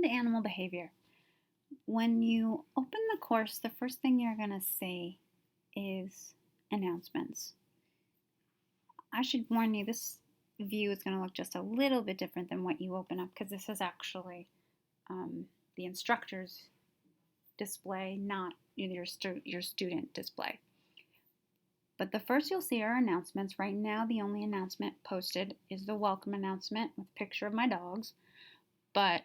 Welcome to Animal Behavior. When you open the course, the first thing you're going to see is announcements. I should warn you, this view is going to look just a little bit different than what you open up because this is actually the instructor's display, not your student display. But the first you'll see are announcements. Right now, the only announcement posted is the welcome announcement with a picture of my dogs. But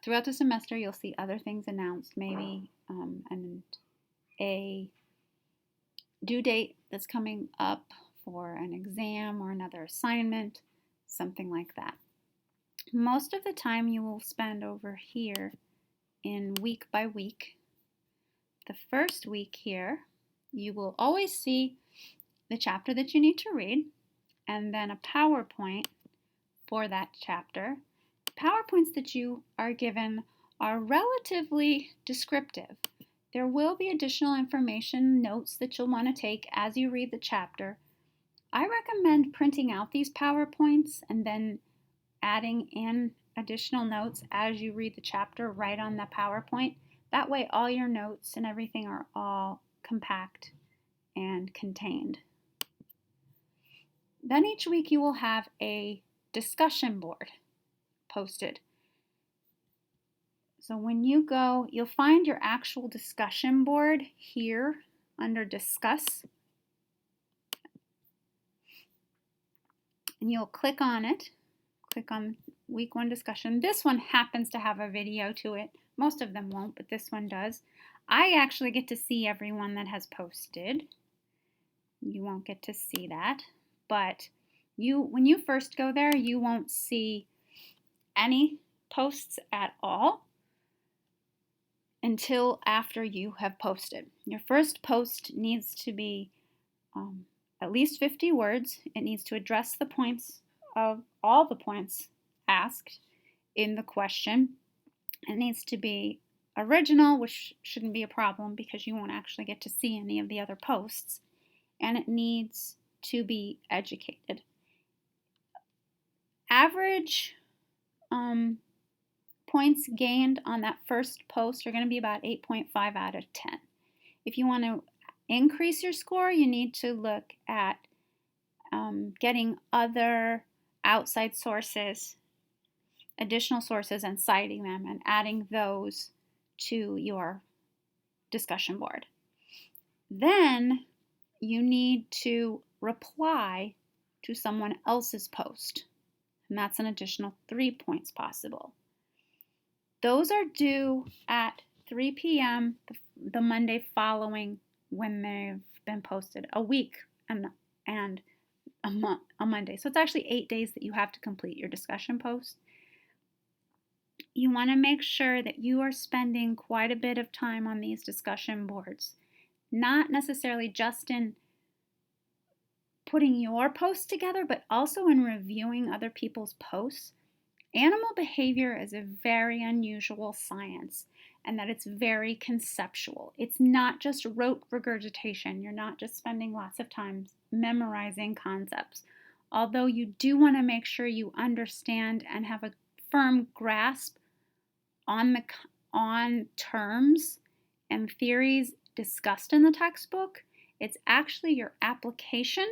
throughout the semester, you'll see other things announced, maybe a due date that's coming up for an exam or another assignment, something like that. Most of the time you will spend over here in week by week. The first week here, you will always see the chapter that you need to read and then a PowerPoint for that chapter. PowerPoints that you are given are relatively descriptive. There will be additional information, notes that you'll want to take as you read the chapter. I recommend printing out these PowerPoints and then adding in additional notes as you read the chapter right on the PowerPoint. That way all your notes and everything are all compact and contained. Then each week you will have a discussion board posted. So when you go, you'll find your actual discussion board here under Discuss. And you'll click on it. Click on Week 1 discussion. This one happens to have a video to it. Most of them won't, but this one does. I actually get to see everyone that has posted. You won't get to see that. But when you first go there, you won't see any posts at all until after you have posted. Your first post needs to be at least 50 words. It needs to address the points of all the points asked in the question. It needs to be original, which shouldn't be a problem because you won't actually get to see any of the other posts. And it needs to be educated. Average points gained on that first post are going to be about 8.5 out of 10. If you want to increase your score, you need to look at getting other outside sources, additional sources, and citing them and adding those to your discussion board. Then you need to reply to someone else's post, and that's an additional 3 points possible. Those are due at 3 p.m. the Monday following when they've been posted, a week and a Monday. So it's actually 8 days that you have to complete your discussion post. You want to make sure that you are spending quite a bit of time on these discussion boards, not necessarily just in putting your post together, but also in reviewing other people's posts. Animal behavior is a very unusual science, and that it's very conceptual. It's not just rote regurgitation. You're not just spending lots of time memorizing concepts. Although you do want to make sure you understand and have a firm grasp on terms and theories discussed in the textbook, it's actually your application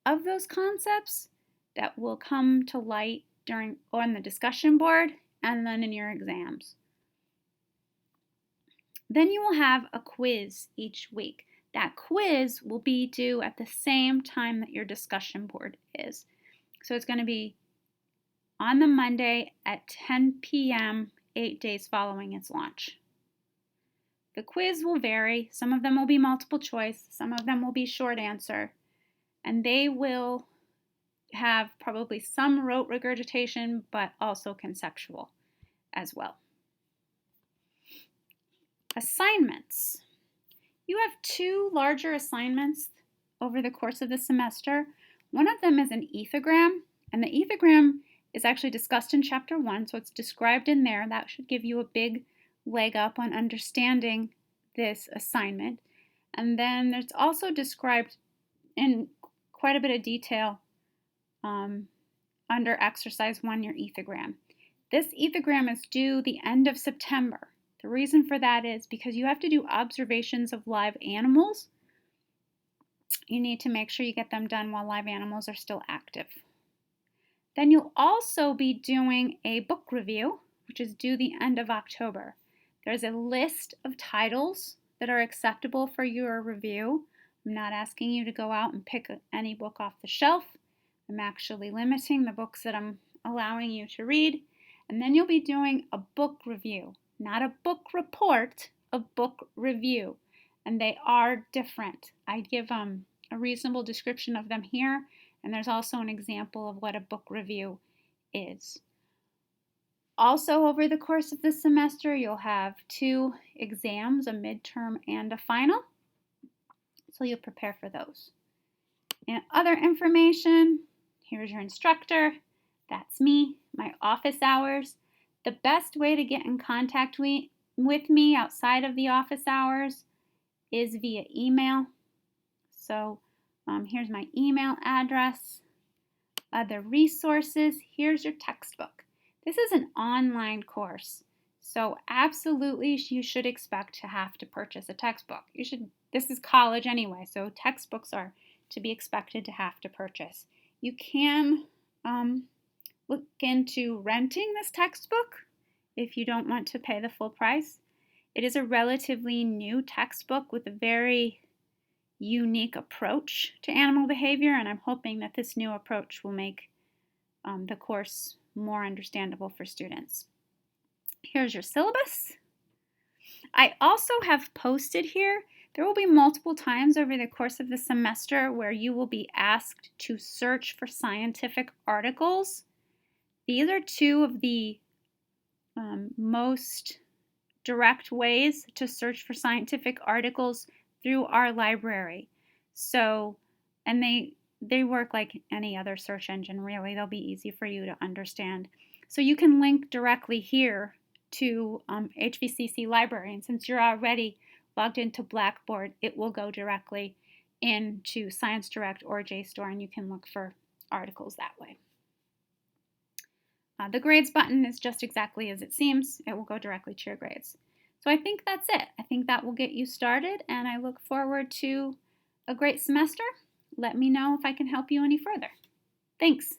of those concepts that will come to light on the discussion board and then in your exams. Then you will have a quiz each week. That quiz will be due at the same time that your discussion board is. So it's going to be on the Monday at 10 p.m., 8 days following its launch. The quiz will vary. Some of them will be multiple choice. Some of them will be short answer. And they will have probably some rote regurgitation, but also conceptual as well. Assignments. You have 2 larger assignments over the course of the semester. One of them is an ethogram, and the ethogram is actually discussed in Chapter 1, so it's described in there. That should give you a big leg up on understanding this assignment. And then it's also described in quite a bit of detail under Exercise 1, your ethogram. This ethogram is due the end of September. The reason for that is because you have to do observations of live animals. You need to make sure you get them done while live animals are still active. Then you'll also be doing a book review, which is due the end of October. There's a list of titles that are acceptable for your review. I'm not asking you to go out and pick any book off the shelf. I'm actually limiting the books that I'm allowing you to read. And then you'll be doing a book review, not a book report, a book review. And they are different. I give a reasonable description of them here, and there's also an example of what a book review is. Also, over the course of the semester, you'll have 2 exams, a midterm and a final. So you'll prepare for those. And other information, here's your instructor. That's me, my office hours. The best way to get in contact with me outside of the office hours is via email. So here's my email address. Other resources, here's your textbook. This is an online course, so absolutely you should expect to have to purchase a textbook. This is college anyway, so textbooks are to be expected to have to purchase. You can look into renting this textbook if you don't want to pay the full price. It is a relatively new textbook with a very unique approach to animal behavior, and I'm hoping that this new approach will make the course more understandable for students. Here's your syllabus. I also have posted here, there will be multiple times over the course of the semester where you will be asked to search for scientific articles. These are 2 of the most direct ways to search for scientific articles through our library. So, and they work like any other search engine, really. They'll be easy for you to understand. So you can link directly here to HVCC Library, and since you're already logged into Blackboard, it will go directly into ScienceDirect or JSTOR, and you can look for articles that way. The grades button is just exactly as it seems. It will go directly to your grades. So I think that's it. I think that will get you started, and I look forward to a great semester. Let me know if I can help you any further. Thanks.